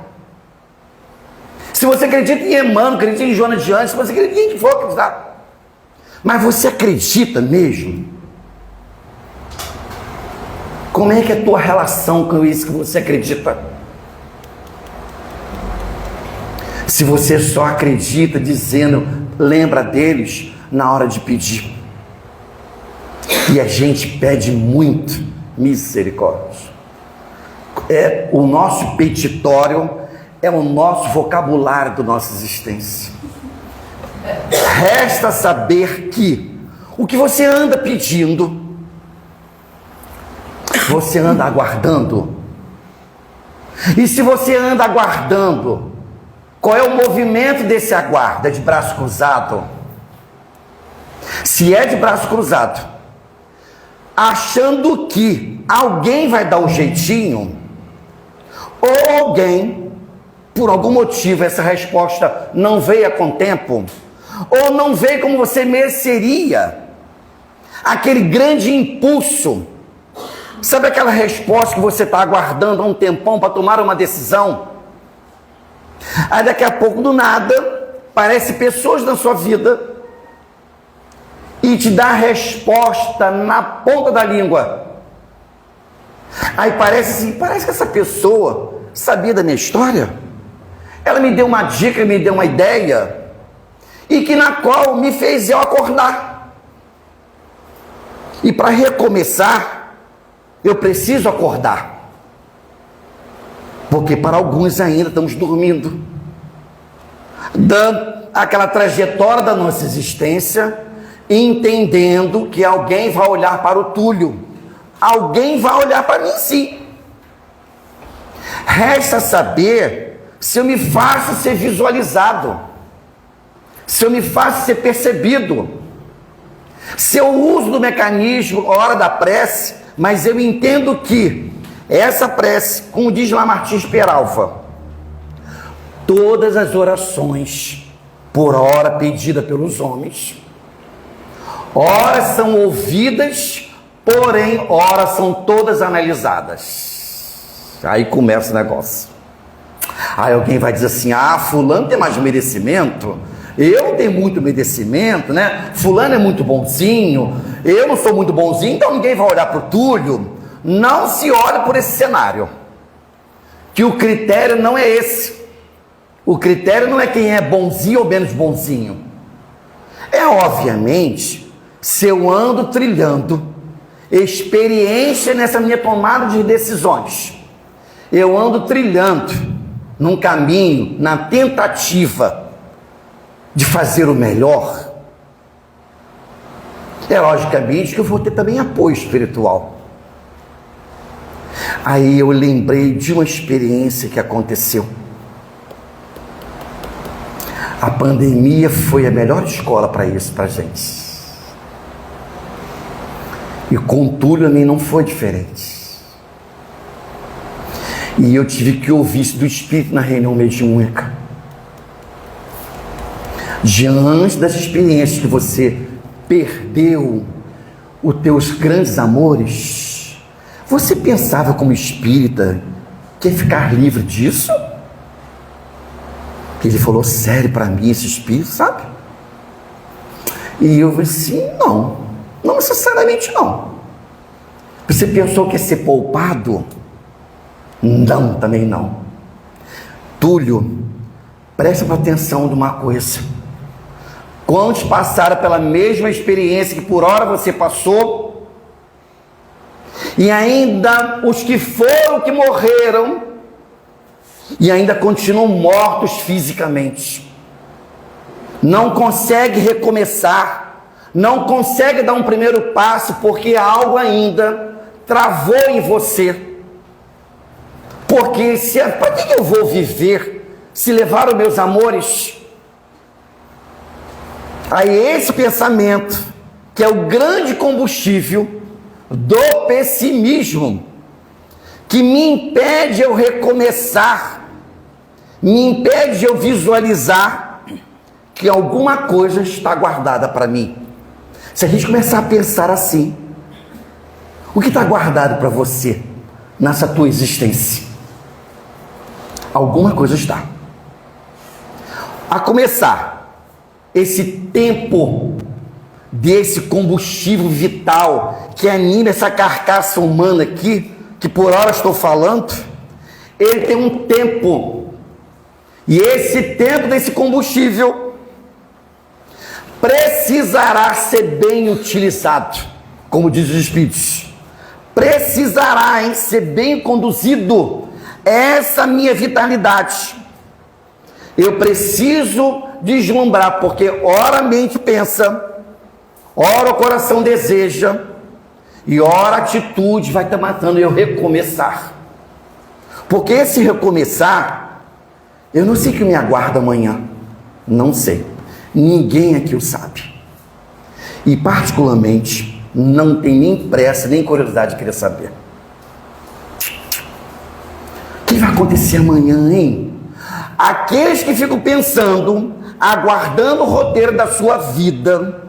se você acredita em Emmanuel, acredita em Joana de Anjos, se você acredita em quem for acreditar, mas você acredita mesmo? Como é que é a tua relação com isso que você acredita? Se você só acredita dizendo, lembra deles na hora de pedir. E a gente pede muito misericórdia. O nosso petitório é o nosso vocabulário da nossa existência. Resta saber que o que você anda pedindo, você anda aguardando. E se você anda aguardando, qual é o movimento desse aguardo? É de braço cruzado? Se é de braço cruzado, achando que alguém vai dar um jeitinho, ou alguém, por algum motivo, essa resposta não veio com tempo, ou não veio como você mereceria, aquele grande impulso, sabe aquela resposta que você está aguardando há um tempão para tomar uma decisão? Aí daqui a pouco, do nada, parece pessoas na sua vida e te dá a resposta na ponta da língua. Aí parece assim, parece que essa pessoa sabia da minha história, ela me deu uma dica, me deu uma ideia, e que na qual me fez eu acordar. E para recomeçar, eu preciso acordar, porque para alguns ainda estamos dormindo, dando aquela trajetória da nossa existência, entendendo que alguém vai olhar para o Túlio, alguém vai olhar para mim sim. Resta saber se eu me faço ser visualizado, se eu me faço ser percebido, se eu uso do mecanismo hora da prece, mas eu entendo que essa prece, como diz lá Martins Peralva, todas as orações por hora pedida pelos homens, ora são ouvidas, porém ora são todas analisadas. Aí começa o negócio. Aí alguém vai dizer assim, fulano tem mais merecimento, eu não tenho muito merecimento, né? Fulano é muito bonzinho, eu não sou muito bonzinho, então ninguém vai olhar para o Túlio. Não se olha por esse cenário, que o critério não é esse. O critério não é quem é bonzinho ou menos bonzinho. É, obviamente, se eu ando trilhando experiência nessa minha tomada de decisões, eu ando trilhando num caminho, na tentativa de fazer o melhor, é logicamente que eu vou ter também apoio espiritual. Aí eu lembrei de uma experiência que aconteceu. A pandemia foi a melhor escola para isso, para a gente. E com o Túlio a mim não foi diferente. E eu tive que ouvir isso do Espírito na reunião mediúnica. Diante das experiências que você perdeu os teus grandes amores, você pensava como espírita que ia ficar livre disso? Ele falou sério para mim, esse espírito, sabe? E eu falei assim, não necessariamente não. Você pensou que ia ser poupado? Não, também não. Túlio, presta atenção de uma coisa. Quantos passaram pela mesma experiência que por hora você passou? E ainda os que foram, que morreram, e ainda continuam mortos fisicamente. Não consegue recomeçar, não consegue dar um primeiro passo, porque algo ainda travou em você. Porque para que eu vou viver se levar os meus amores? Aí esse pensamento, que é o grande combustível do pessimismo, que me impede eu recomeçar, me impede de eu visualizar que alguma coisa está guardada para mim. Se a gente começar a pensar assim, o que está guardado para você nessa tua existência? Alguma coisa está. A começar, esse tempo desse combustível vital que anima essa carcaça humana aqui, que por hora estou falando, ele tem um tempo. E esse tempo desse combustível precisará ser bem utilizado, como diz os Espíritos. Precisará ser bem conduzido. Essa minha vitalidade. Eu preciso deslumbrar, porque ora a mente pensa, ora o coração deseja, e ora a atitude vai estar matando eu recomeçar. Porque esse recomeçar, eu não sei o que me aguarda amanhã. Não sei. Ninguém aqui o sabe. E particularmente, não tem nem pressa, nem curiosidade de querer saber. O que vai acontecer amanhã, hein? Aqueles que ficam pensando, aguardando o roteiro da sua vida,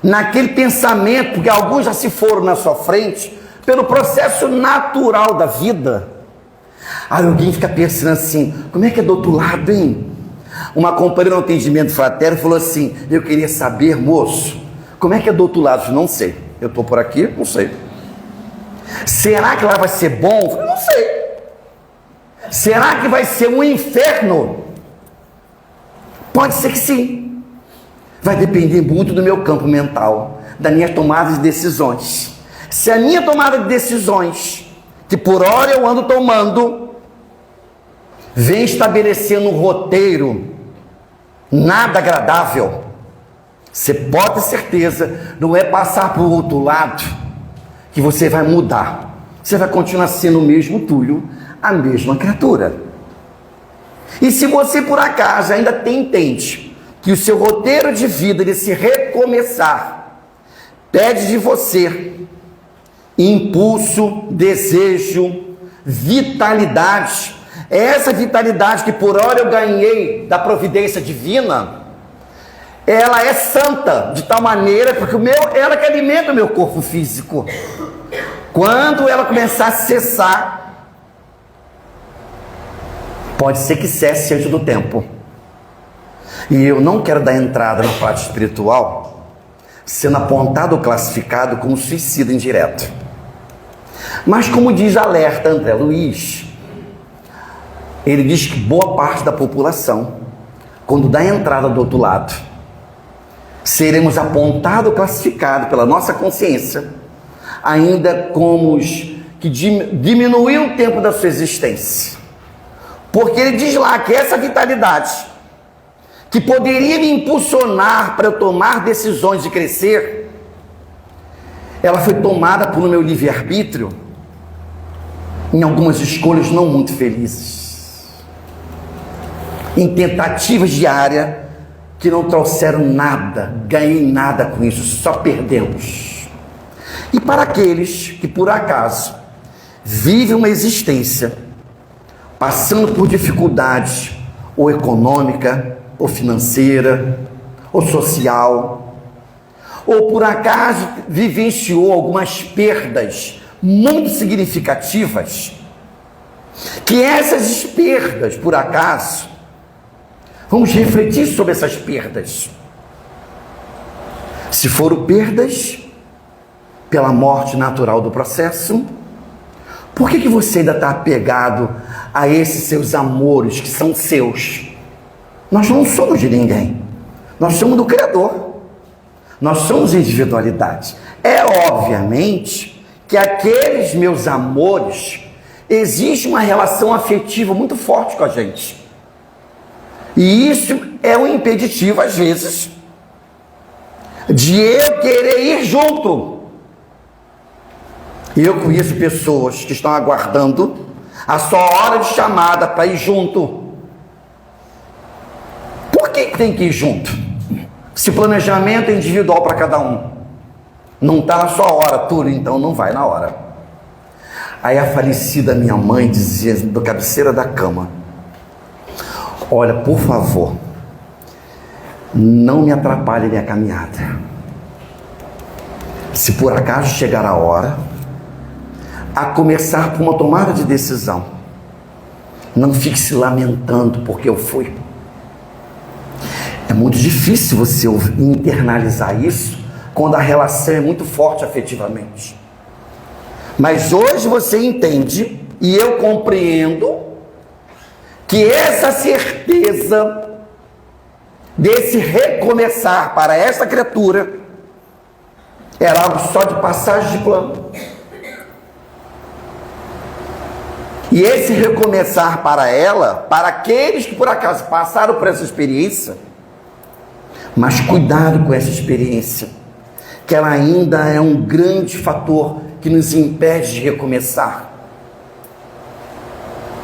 naquele pensamento, porque alguns já se foram na sua frente, pelo processo natural da vida. Aí alguém fica pensando assim, como é que é do outro lado, hein? Uma companheira no atendimento fraterno falou assim, eu queria saber, moço, como é que é do outro lado? Eu falei, não sei, eu estou por aqui, não sei. Será que lá vai ser bom? Eu falei, não sei. Será que vai ser um inferno? Pode ser que sim. Vai depender muito do meu campo mental, da minha tomada de decisões. Se a minha tomada de decisões, que por hora eu ando tomando, vem estabelecendo um roteiro nada agradável, você pode ter certeza, não é passar para o outro lado que você vai mudar. Você vai continuar sendo o mesmo Túlio, a mesma criatura. E se você por acaso ainda entende que o seu roteiro de vida, de se recomeçar, pede de você impulso, desejo, vitalidade, essa vitalidade que por hora eu ganhei da providência divina, ela é santa de tal maneira, porque ela que alimenta o meu corpo físico. Quando ela começar a cessar, pode ser que cesse antes do tempo. E eu não quero dar entrada na parte espiritual sendo apontado ou classificado como suicida indireto. Mas como diz Alerta André Luiz, ele diz que boa parte da população, quando dá entrada do outro lado, seremos apontados ou classificados pela nossa consciência, ainda como os que diminuiu o tempo da sua existência. Porque ele diz lá que essa vitalidade, que poderia me impulsionar para eu tomar decisões de crescer, ela foi tomada por meu livre-arbítrio em algumas escolhas não muito felizes, em tentativas diárias que não trouxeram nada, ganhei nada com isso, só perdemos. E para aqueles que por acaso vivem uma existência passando por dificuldades ou econômica, ou financeira, ou social, ou por acaso vivenciou algumas perdas muito significativas, que essas perdas, por acaso, vamos refletir sobre essas perdas. Se foram perdas pela morte natural do processo, por que você ainda está apegado a esses seus amores que são seus? Nós não somos de ninguém, nós somos do Criador, nós somos individualidade. É obviamente que aqueles meus amores, existe uma relação afetiva muito forte com a gente, e isso é um impeditivo às vezes de eu querer ir junto. Eu conheço pessoas que estão aguardando a sua hora de chamada para ir junto. Por que tem que ir junto? Se o planejamento é individual para cada um, não está na sua hora, tudo, então não vai na hora. Aí a falecida minha mãe dizia, da cabeceira da cama: olha, por favor, não me atrapalhe minha caminhada. Se por acaso chegar a hora, a começar por uma tomada de decisão, não fique se lamentando porque eu fui. É muito difícil você internalizar isso quando a relação é muito forte afetivamente. Mas hoje você entende, e eu compreendo, que essa certeza desse recomeçar para essa criatura era algo só de passagem de plano. E esse recomeçar para ela, para aqueles que por acaso passaram por essa experiência, mas cuidado com essa experiência, que ela ainda é um grande fator que nos impede de recomeçar.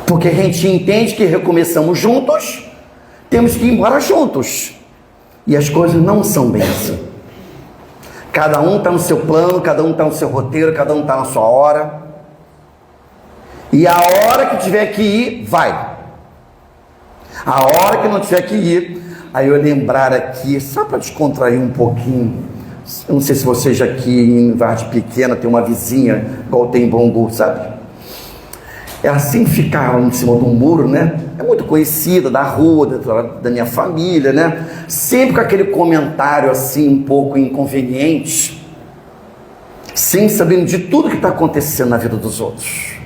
Porque a gente entende que recomeçamos juntos, temos que ir embora juntos. E as coisas não são bem assim. Cada um está no seu plano, cada um está no seu roteiro, cada um está na sua hora. E a hora que tiver que ir, vai. A hora que não tiver que ir, aí eu lembrar aqui, só para descontrair um pouquinho, eu não sei se vocês aqui em Vargem Pequena tem uma vizinha, igual tem em Bangu, sabe? Ela sempre ficava em cima de um muro, né? É muito conhecida, da rua, da minha família, né? Sempre com aquele comentário assim, um pouco inconveniente, sem sabendo de tudo que está acontecendo na vida dos outros.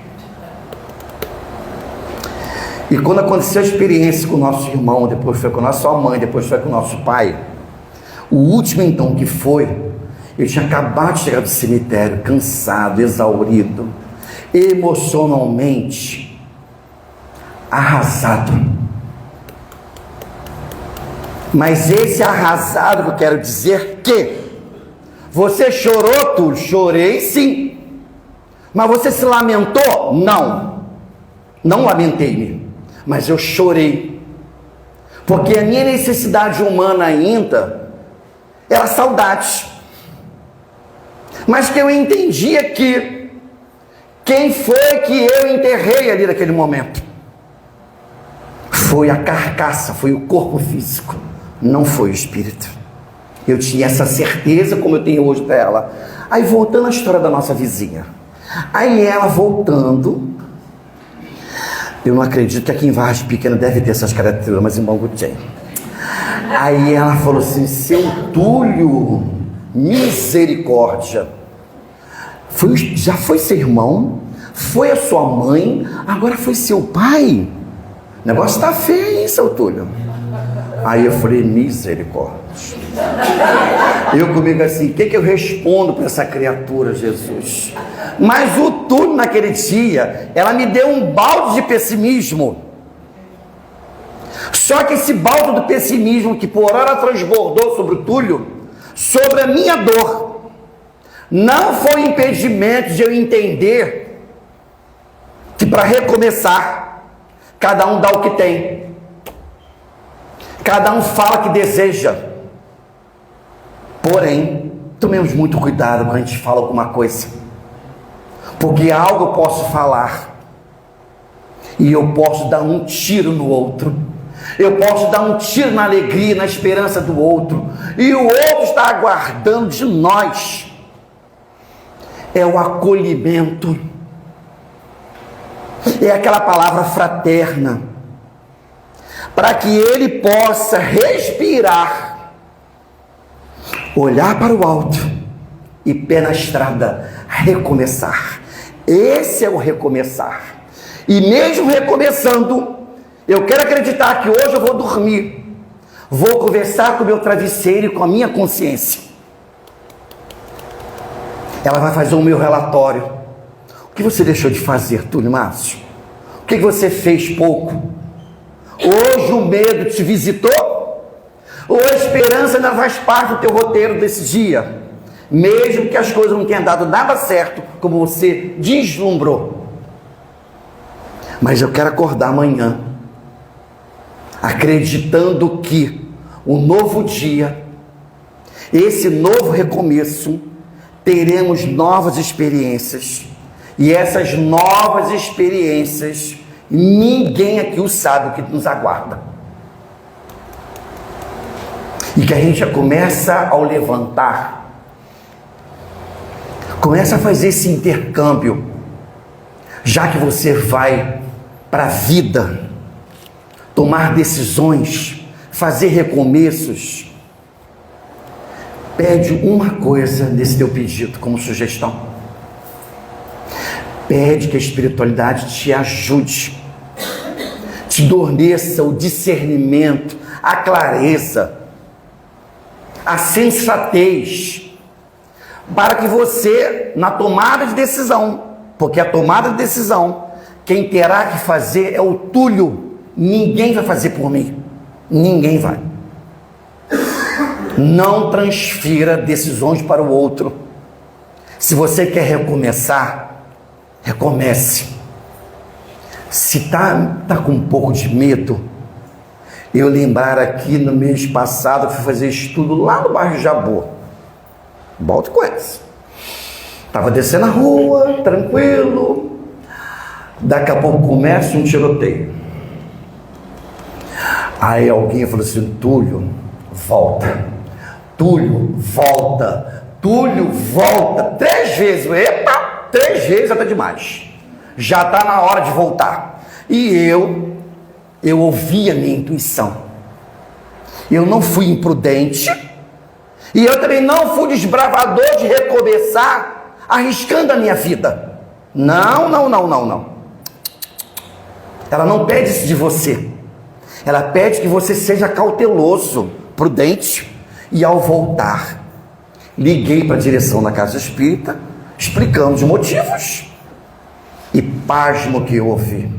E quando aconteceu a experiência com o nosso irmão, depois foi com a nossa mãe, depois foi com o nosso pai, o último então que foi, eu tinha acabado de chegar do cemitério, cansado, exaurido, emocionalmente arrasado. Mas esse arrasado que eu quero dizer que você chorou, tudo? Chorei sim. Mas você se lamentou? Não lamentei-me. Mas eu chorei, porque a minha necessidade humana ainda era saudade, mas que eu entendia que quem foi que eu enterrei ali naquele momento? Foi a carcaça, foi o corpo físico, não foi o espírito. Eu tinha essa certeza como eu tenho hoje para ela. Aí voltando à história da nossa vizinha, aí ela voltando, eu não acredito que aqui em Vargem Pequena deve ter essas características, mas em Bangu tem. Aí ela falou assim: seu Túlio, misericórdia. Já foi seu irmão, foi a sua mãe, agora foi seu pai. O negócio tá feio, hein, seu Túlio? Aí eu falei: misericórdia. Eu comigo assim: o que eu respondo para essa criatura, Jesus? Mas o Túlio, naquele dia, ela me deu um balde de pessimismo. Só que esse balde do pessimismo, que por hora transbordou sobre o Túlio, sobre a minha dor, não foi impedimento de eu entender que para recomeçar, cada um dá o que tem, cada um fala o que deseja. Porém, tomemos muito cuidado quando a gente fala alguma coisa, porque algo eu posso falar e eu posso dar um tiro no outro. Eu posso dar um tiro na alegria, na esperança do outro, e o outro está aguardando de nós. É o acolhimento, é aquela palavra fraterna, para que ele possa respirar, olhar para o alto e pé na estrada, recomeçar. Esse é o recomeçar. E mesmo recomeçando, eu quero acreditar que hoje eu vou dormir, vou conversar com o meu travesseiro e com a minha consciência. Ela vai fazer o meu relatório. O que você deixou de fazer, Túlio Márcio? O que você fez pouco? Hoje o medo te visitou? Ou a esperança ainda faz parte do teu roteiro desse dia? Mesmo que as coisas não tenham dado nada certo, como você deslumbrou. Mas eu quero acordar amanhã acreditando que o novo dia, esse novo recomeço, teremos novas experiências, e essas novas experiências, ninguém aqui o sabe o que nos aguarda, e que a gente já começa ao levantar, começa a fazer esse intercâmbio, já que você vai para a vida, tomar decisões, fazer recomeços, pede uma coisa nesse teu pedido como sugestão. Pede que a espiritualidade te ajude, te forneça o discernimento, a clareza, a sensatez, para que você, na tomada de decisão, porque a tomada de decisão, quem terá que fazer é o Túlio. Ninguém vai fazer por mim. Ninguém vai. Não transfira decisões para o outro. Se você quer recomeçar, recomece. Se tá com um pouco de medo, eu lembrar aqui no mês passado, eu fui fazer estudo lá no bairro Jabu. Bolte com eles. Estava descendo a rua, tranquilo. Daqui a pouco começa um tiroteio. Aí alguém falou assim: Túlio, volta. Túlio, volta. Túlio, volta. 3 vezes. Epa, 3 vezes até demais. Já está na hora de voltar. E eu ouvi a minha intuição. Eu não fui imprudente. E eu também não fui desbravador de recomeçar, arriscando a minha vida. Não. Ela não pede isso de você. Ela pede que você seja cauteloso, prudente. E ao voltar, liguei para a direção da Casa Espírita, explicando os motivos. E pasmo que eu ouvi.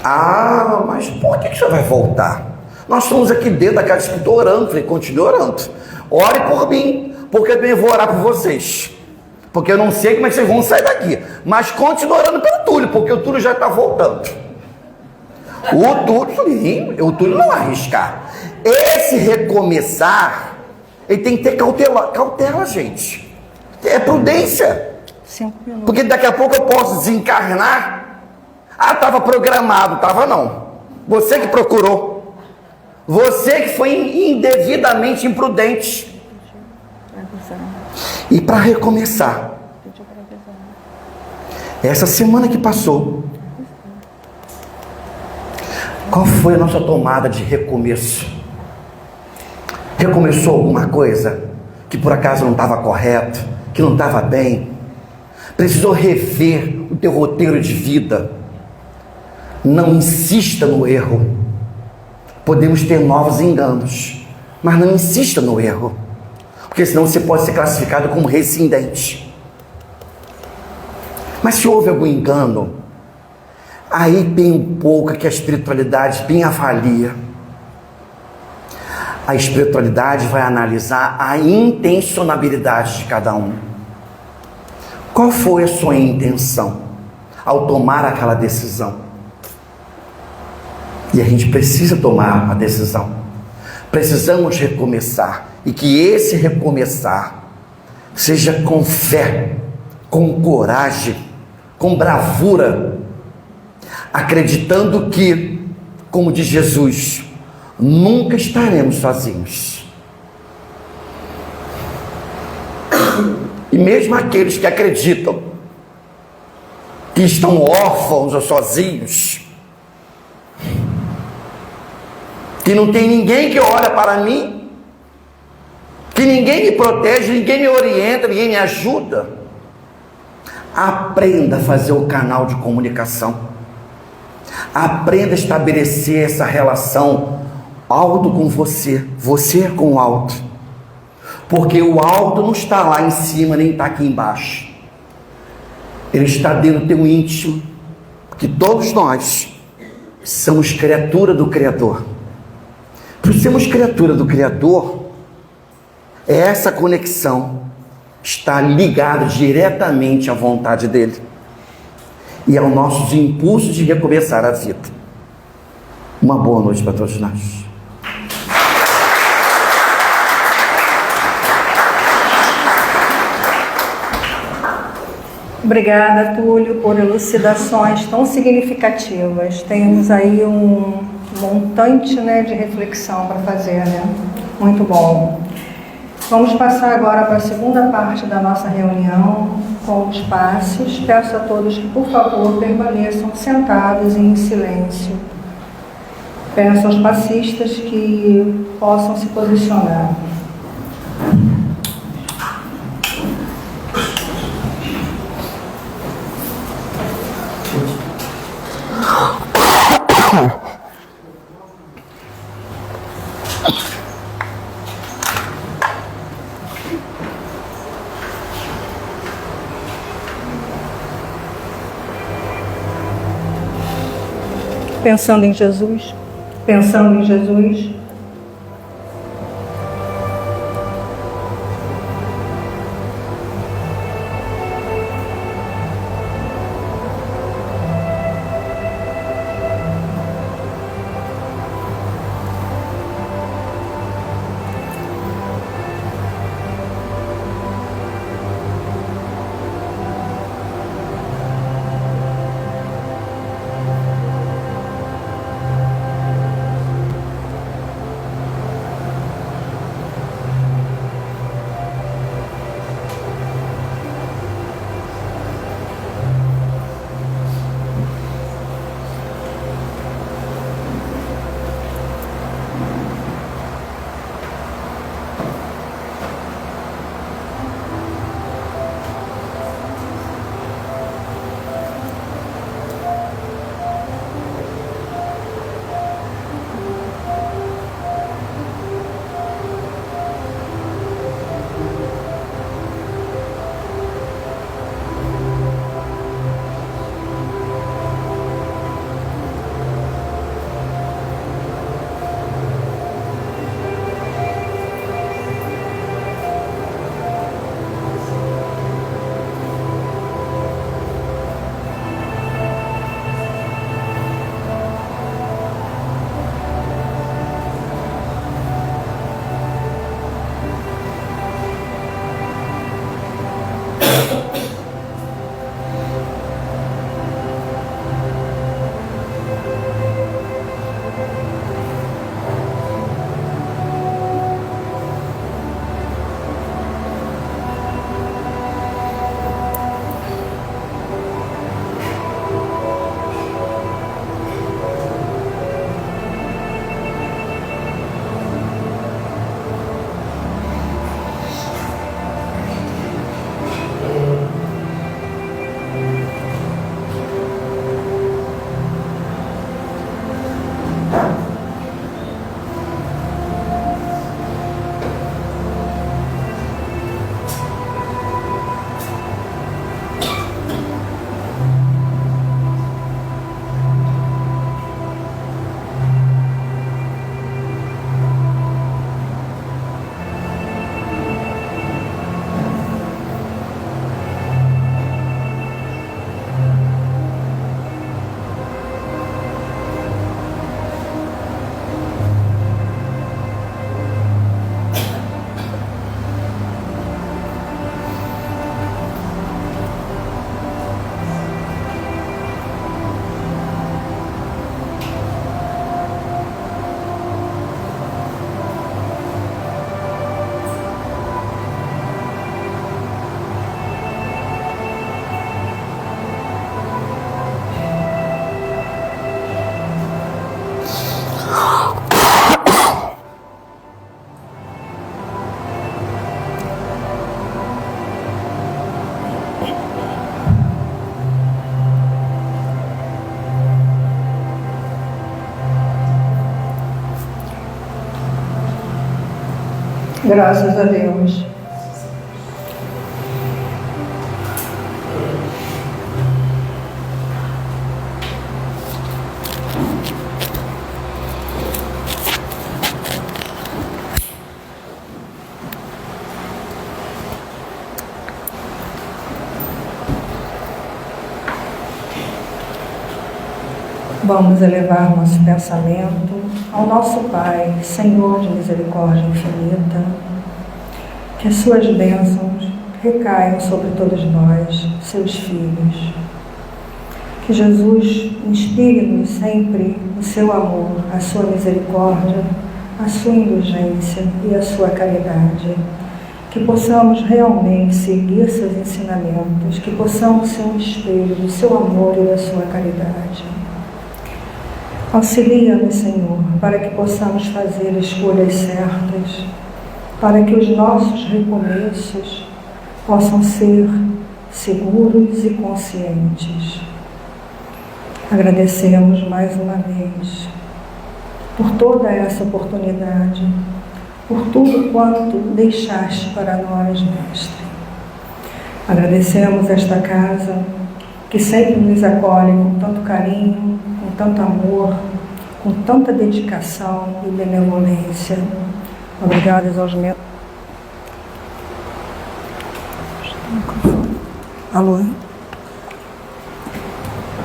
Ah, mas por que você vai voltar? Nós estamos aqui dentro da Casa Espírita orando. Falei: continue orando. Ore por mim, porque eu também vou orar por vocês. Porque eu não sei como é que vocês vão sair daqui. Mas continue orando pelo Túlio, porque o Túlio já está voltando. O Túlio não vai arriscar. Esse recomeçar, ele tem que ter cautela, gente. É prudência. 5 minutos. Porque daqui a pouco eu posso desencarnar. Ah, estava programado. Estava não. Você que procurou. Você que foi indevidamente imprudente. E para recomeçar, essa semana que passou, Qual foi a nossa tomada de recomeço? Recomeçou alguma coisa que por acaso não estava correto, que não estava bem? Precisou rever o teu roteiro de vida? Não insista no erro. Podemos ter novos enganos, mas não insista no erro, porque senão você pode ser classificado como reincidente. Mas se houve algum engano, aí tem um pouco que a espiritualidade bem avalia. A espiritualidade vai analisar a intencionalidade de cada um. Qual foi a sua intenção ao tomar aquela decisão? E a gente precisa tomar uma decisão. Precisamos recomeçar. E que esse recomeçar seja com fé, com coragem, com bravura, acreditando que, como diz Jesus, nunca estaremos sozinhos. E mesmo aqueles que acreditam que estão órfãos ou sozinhos, que não tem ninguém que olha para mim, que ninguém me protege, ninguém me orienta, ninguém me ajuda, aprenda a fazer o canal de comunicação. Aprenda a estabelecer essa relação alto com você, você com o alto. Porque o alto não está lá em cima, nem está aqui embaixo. Ele está dentro do teu íntimo, porque todos nós somos criatura do Criador. Por sermos criatura do Criador, essa conexão está ligada diretamente à vontade dele e aos nossos impulsos de recomeçar a vida. Uma boa noite para todos nós. Obrigada, Túlio, por elucidações tão significativas. Temos aí um montante, de reflexão para fazer, Muito bom. Vamos passar agora para a segunda parte da nossa reunião com os passes. Peço a todos que, por favor, permaneçam sentados e em silêncio. Peço aos passistas que possam se posicionar. Pensando em Jesus, pensando em Jesus. Graças a Deus. Vamos elevar nosso pensamento ao nosso Pai, Senhor de misericórdia infinita, que as suas bênçãos recaiam sobre todos nós, seus filhos. Que Jesus inspire-nos sempre o seu amor, a sua misericórdia, a sua indulgência e a sua caridade. Que possamos realmente seguir seus ensinamentos, que possamos ser um espelho do seu amor e da sua caridade. Auxilia-nos, Senhor, para que possamos fazer escolhas certas, para que os nossos recomeços possam ser seguros e conscientes. Agradecemos mais uma vez por toda essa oportunidade, por tudo quanto deixaste para nós, Mestre. Agradecemos esta casa que sempre nos acolhe com tanto carinho, com tanto amor, com tanta dedicação e benevolência. Obrigadas aos meus... Alô?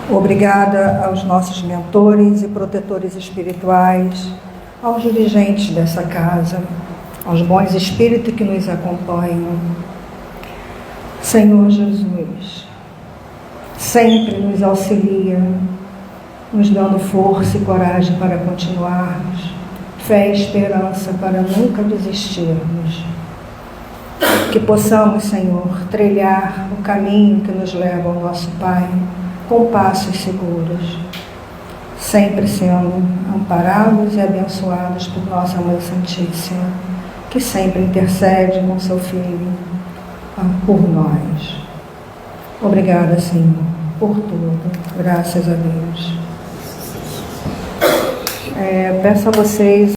Obrigada aos nossos mentores e protetores espirituais, aos dirigentes dessa casa, aos bons espíritos que nos acompanham. Senhor Jesus, sempre nos auxilia, nos dando força e coragem para continuarmos, fé e esperança para nunca desistirmos. Que possamos, Senhor, trilhar o caminho que nos leva ao nosso Pai, com passos seguros, sempre sendo amparados e abençoados por nossa Mãe Santíssima, que sempre intercede com seu Filho por nós. Obrigada, Senhor, por tudo. Graças a Deus. Peço a vocês